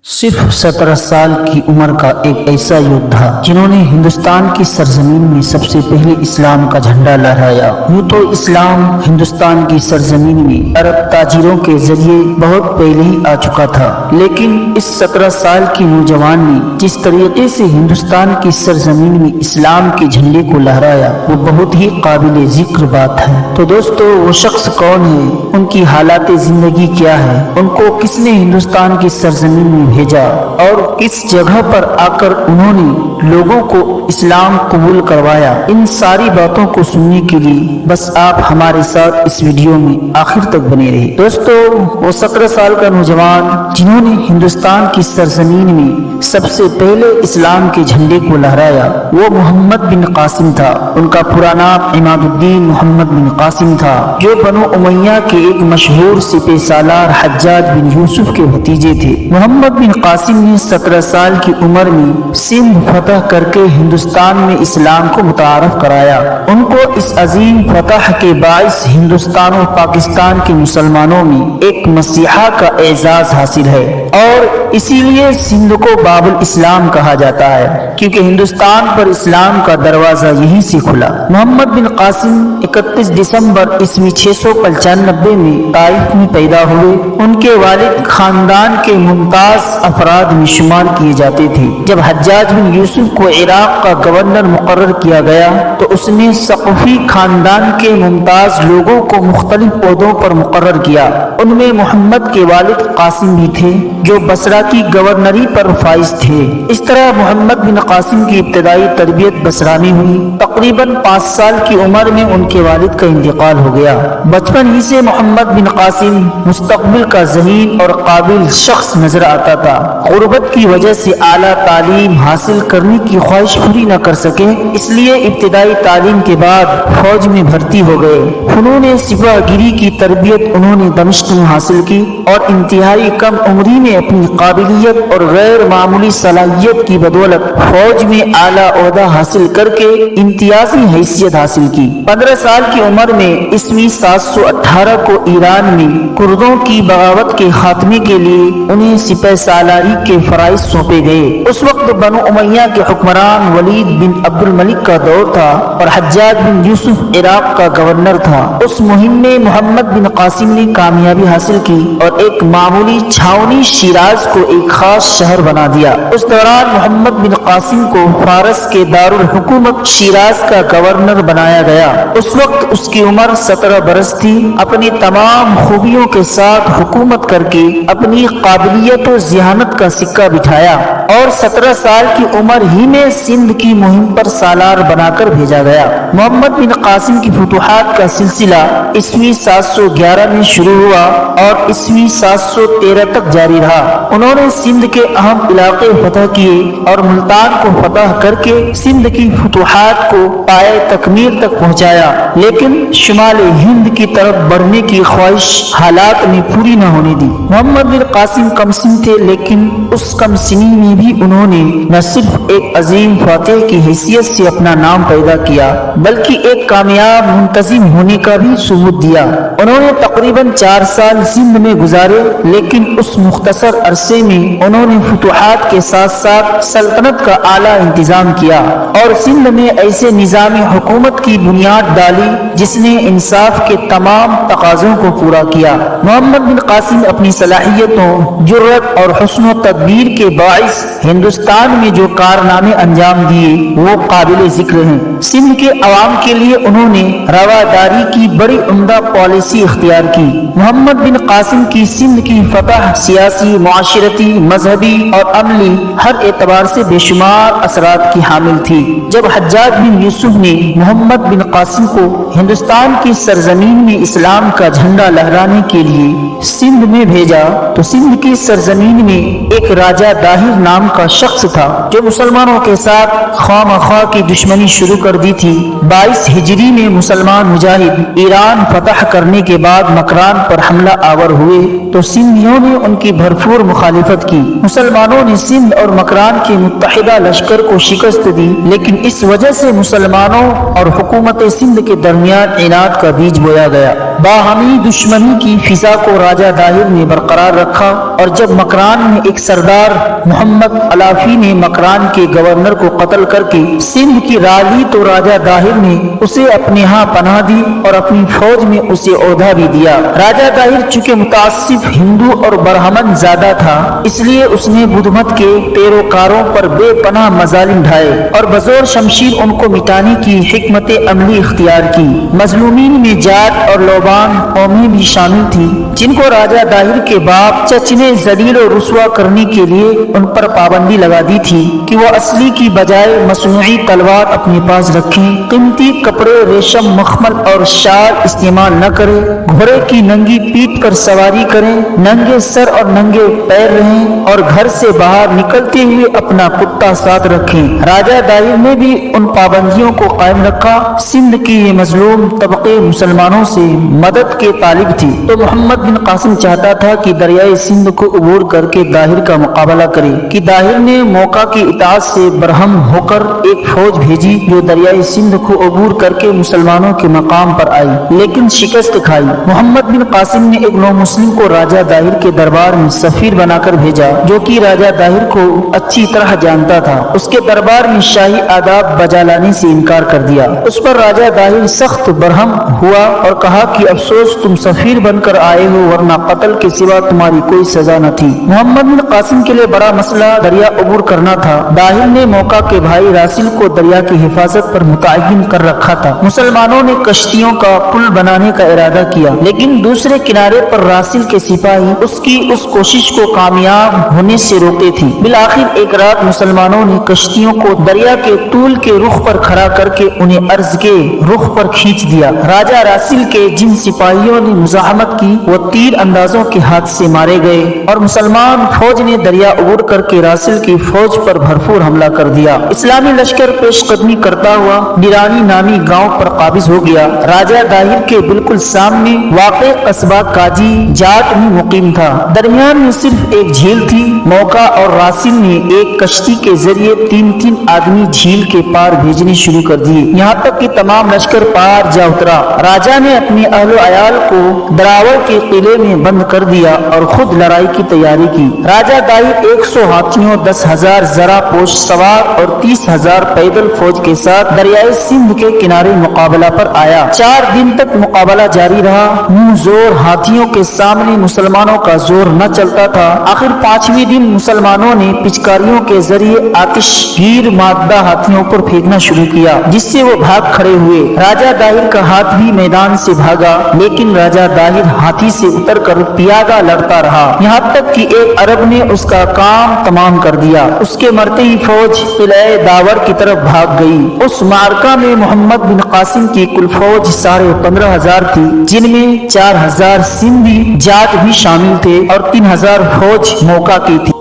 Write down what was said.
صرف 17 साल की उम्र का एक ऐसा योद्धा जिन्होंने हिंदुस्तान की सरजमीन में सबसे पहले इस्लाम का झंडा लहराया। यूं तो इस्लाम हिंदुस्तान की सरजमीन में अरब ताजिरों के जरिए बहुत पहले ही आ चुका था, लेकिन इस 17 साल की नौजवान ने जिस तरीके से हिंदुस्तान की सरजमीन में इस्लाम के झंडे को लहराया वो बहुत ही काबिल जिक्र बात है। तो दोस्तों, वो शख्स कौन है, उनकी हालात जिंदगी क्या है, उनको किसने हिंदुस्तान की सरजमीन में भेजा और किस जगह पर आकर उन्होंने लोगों को इस्लाम कबूल करवाया, इन सारी बातों को सुनने के लिए बस आप हमारे साथ इस वीडियो में आखिर तक बने रहे। दोस्तों, वो 17 साल का नौजवान जिन्होंने हिंदुस्तान की सरजमीन में सबसे पहले इस्लाम के झंडे को लहराया वो मोहम्मद बिन कासिम था। उनका पूरा नाम इमादुद्दीन मोहम्मद बिन कासिम था, जो बनु उमैया के एक मशहूर सिपह सालार हज्जाज बिन यूसुफ के भतीजे थे। मोहम्मद बिन कासिम ने 17 साल की उम्र में सिंध फतह करके हिंदुस्तान में इस्लाम को मुतारफ कराया। उनको इस अजीम फतह के बाइस हिंदुस्तान और पाकिस्तान के मुसलमानों में एक मसीहा का एजाज हासिल है और इसीलिए सिंध को बाबुल इस्लाम कहा जाता है, क्योंकि हिंदुस्तान पर इस्लाम का दरवाजा यहीं से खुला। मोहम्मद बिन कासिम 31 दिसंबर ईस्वी 695 में ताइफ में पैदा हुए। उनके वालिद खानदान के मुमताज अफराद में शुमार किए जाते थे। जब हज्जाज बिन यूसुफ को इराक का गवर्नर मुकर्रर किया गया तो उसने सक़फ़ी खानदान के मुमताज लोगों को मुख्तलिफ ओहदों पर मुकर्रर किया। उनमें मोहम्मद के वालिद कासिम भी थे, जो बसरा की गवर्नरी पर फाइज थे। इस तरह मोहम्मद बिन कासिम की इब्तदाई तरबियत बसरा में हुई। तकरीबन 5 साल की उम्र में उनके वालिद का इंतकाल हो गया। बचपन ही से मोहम्मद बिन कासिम मुस्तकबिल का ज़हीन और काबिल शख्स नजर आता था। गुर्बत की वजह से आला तालीम हासिल करने की ख्वाहिश पूरी न कर सके, इसलिए इब्तदाई तालीम के बाद फौज में भर्ती हो गए। फनून सिपाहगिरी की तरबियत उन्होंने दमिश्क में हासिल की और इंतहाई कम उम्री में अपनी काबिलियत और गैर मामूली सलाहियत की बदौलत फौज में आला ओहदा हासिल करके इम्तियाजी हैसियत हासिल की। 15 साल की उम्र में ईस्वी 718 को ईरान में कुर्दों की बगावत के खात्मे के लिए उन्हें सिपह सालारी के फराइज सौंपे गए। उस वक्त बनु उमैया के हुक्मरान वलीद बिन अब्दुल मलिक का दौर था और हज्जाज बिन यूसुफ इराक का गवर्नर था। उस मुहिम में मोहम्मद बिन कासिम ने कामयाबी हासिल की और एक मामूली छावनी शिराज को एक खास शहर बना दिया। उस दौरान मोहम्मद बिन कासिम को फारस के दारुल हुकूमत शिराज का गवर्नर बनाया गया। उस वक्त उसकी उम्र 17 बरस थी। अपनी तमाम खूबियों के साथ हुकूमत करके अपनी काबिलियत और ज़िहानत का सिक्का बिठाया और 17 साल की उम्र ही में सिंध की मुहिम पर सालार बनाकर भेजा गया। मोहम्मद बिन कासिम की फुतुहात का सिलसिला ईस्वी 711 में शुरू हुआ और ईस्वी 713 तक जारी रहा। उन्होंने सिंध के अहम इलाके फतह किए और मुल्तान को फतह करके सिंध की फुतुहात को पाए तकमील तक पहुंचाया, लेकिन शुमाल हिंद की तरफ बढ़ने की ख्वाहिश हालात में पूरी न होने दी। मोहम्मद बिन कासिम कमसिन थे, लेकिन उस कमसिनी में भी उन्होंने न सिर्फ एक अजीम फातिह की हैसियत से अपना नाम पैदा किया, बल्कि एक कामयाब मुंतजिम होने का भी सबूत दिया। उन्होंने तकरीबन 4 साल सिंध में गुजारे, लेकिन उस मुख्तसर अरसे में उन्होंने फुतुहात के साथ साथ सल्तनत का आला इंतजाम किया और सिंध में ऐसे निज़ाम हुकूमत की बुनियाद डाली जिसने इंसाफ के तमाम तकाज़ों को पूरा किया। मोहम्मद बिन कासिम अपनी सलाहियतों, जुर्रत और हुस्न तदबीर के बाइस हिंदुस्तान में जो कारनामे अंजाम दिए वो काबिल जिक्र हैं। सिंध के अवाम के लिए उन्होंने रवादारी की बड़ी उम्दा पॉलिसी इख्तियार की। मोहम्मद बिन कासिम की सिंध की फतह सियासी, मुआशरती, मजहबी और अमली हर एतबार से बेशुमार असरात की हामिल थी। जब हज्जाज बिन यूसुफ ने मोहम्मद बिन कासिम को हिंदुस्तान की सरजमीन में इस्लाम का झंडा लहराने के लिए सिंध में भेजा तो सिंध की सरजमीन में एक राजा दाहिर नाम का शख्स था, जो मुसलमानों के साथ खामखा की दुश्मनी शुरू कर दी थी। 22 हिजरी में मुसलमान मुजाहिद ایران فتح کرنے کے بعد مکران پر حملہ آور ہوئے تو سندھیوں نے ان کی بھرپور مخالفت کی۔ مسلمانوں نے سندھ اور مکران کے متحدہ لشکر کو شکست دی، لیکن اس وجہ سے مسلمانوں اور حکومت سندھ کے درمیان عناد کا بیج بویا گیا۔ باہمی دشمنی کی فضا کو راجہ داہر نے برقرار رکھا، اور جب مکران میں ایک سردار محمد علافی نے مکران کے گورنر کو قتل کر کے سندھ کی راہ لی تو راجہ داہر نے اسے اپنے ہاں پناہ دی اور اپنی فوج میں اسے عہدہ بھی دیا۔ راجہ داہر چونکہ متعصب ہندو اور برہمن زیادہ تھا، اس لیے اس نے بدھ مت کے پیروکاروں پر بے پناہ مظالم ڈھائے اور بزور شمشیر ان کو مٹانے کی حکمت عملی اختیار کی۔ مظلومین میں جاٹ اور لوبان قومیں بھی شامل تھی، جن کو راجہ داہر کے باپ چچ نے ذلیل و رسوا کرنے کے لیے ان پر پابندی لگا دی تھی کہ وہ اصلی کی بجائے مصنوعی تلوار اپنے پاس رکھیں، قیمتی کپڑے، ریشم، مخمل اور شال استعمال نہ کریں، گھوڑے کی ننگی پیٹھ پر سواری کریں، ننگے سر اور ننگے پیر رہیں اور گھر سے باہر نکلتے ہوئے اپنا کتا ساتھ رکھیں۔ راجہ داہر نے بھی ان پابندیوں کو قائم رکھا۔ سندھ کی یہ مظلوم طبقے مسلمانوں سے مدد کے طالب تھی تو محمد بن قاسم چاہتا تھا کہ دریائے سندھ کو عبور کر کے داہر کا مقابلہ کرے کہ داہر نے موقع کی اطاعت سے برہم ہو کر ایک فوج بھیجی جو دریائے سندھ کو عبور کر کے مسلمانوں کے مقام پر آئی، لیکن شکست کھائی۔ محمد بن قاسم نے ایک نو مسلم کو راجہ داہر کے دربار میں سفیر بنا کر بھیجا، جو کہ راجہ داہر کو اچھی طرح جانتا تھا۔ اس کے دربار میں شاہی آداب بجا لانے سے انکار کر دیا۔ اس پر راجہ داہر سخت برہم ہوا اور کہا کہ افسوس تم سفیر بن کر آئے ہو، ورنہ قتل کے سوا تمہاری کوئی سزا نہ تھی۔ محمد بن قاسم کے لیے بڑا مسئلہ دریا عبور کرنا تھا۔ داہر نے موقع کے بھائی راسل کو دریا کی حفاظت پر متعین کر رکھا تھا۔ مسلمانوں نے کشتیوں کا پل بنانے کا ارادہ کیا، لیکن دوسرے کنارے پر راسل کے سپاہی اس کی اس کوشش کو کامیاب ہونے سے روکتے تھے۔ بالآخر ایک رات مسلمانوں نے کشتیوں کو دریا کے طول کے رخ پر کھڑا کر کے انہیں عرض کے رخ پر کھینچ دیا۔ راجہ راسل کے جن سپاہیوں نے مزاحمت کی وہ تیر اندازوں کے ہاتھ سے مارے گئے اور مسلمان فوج نے دریا عبور کر کے راسل کی فوج پر بھرپور حملہ کر دیا۔ اسلامی لشکر پیش قدمی کرتا ہوا نرانی نامی گاؤں پر قابض ہو گیا۔ راجہ داہر کے بالکل سامنے واقع قصبہ کاجی جاٹ میں مقیم تھا۔ درمیان میں صرف ایک جھیل تھی۔ موقع اور راسل نے ایک کشتی کے ذریعے تین آدمی جھیل کے پار بھیجنے شروع کر دیے، یہاں تک کہ تمام لشکر پار جا اترا۔ راجہ نے اپنے اہل و عیال کو دراور کے قلعے میں بند کر دیا اور خود لڑائی کی تیاری کی۔ راجہ داہر 100 ہاتھیوں، 10,000 زرہ پوش سوار اور 30,000 پیدل فوج کے ساتھ دریائے سندھ کے کنارے مقابلہ پر آیا۔ 4 دن تک مقابلہ جاری رہا۔ منہ زور ہاتھیوں کے سامنے مسلمانوں کا زور نہ چلتا تھا۔ آخر 5ویں دن مسلمانوں نے پچکاریوں کے ذریعے آتش گیر مادہ ہاتھیوں پر پھینکنا شروع کیا، جس سے وہ بھاگ کھڑے ہوئے۔ راجہ داہر کا ہاتھ بھی میدان سے بھاگا، لیکن راجہ داہر ہاتھی سے اتر کر پیادہ لڑتا رہا، یہاں تک کہ ایک عرب نے اس کا کام تمام کر دیا۔ اس کے مرتے ہی فوج قلعہ داور کی طرف بھاگ گئی۔ اس معرکہ میں محمد بن قاسم کی کل فوج 15,500 تھی، جن میں 4,000 سندھی جاٹ بھی شامل تھے اور 3,000 فوج موقع کی تھی۔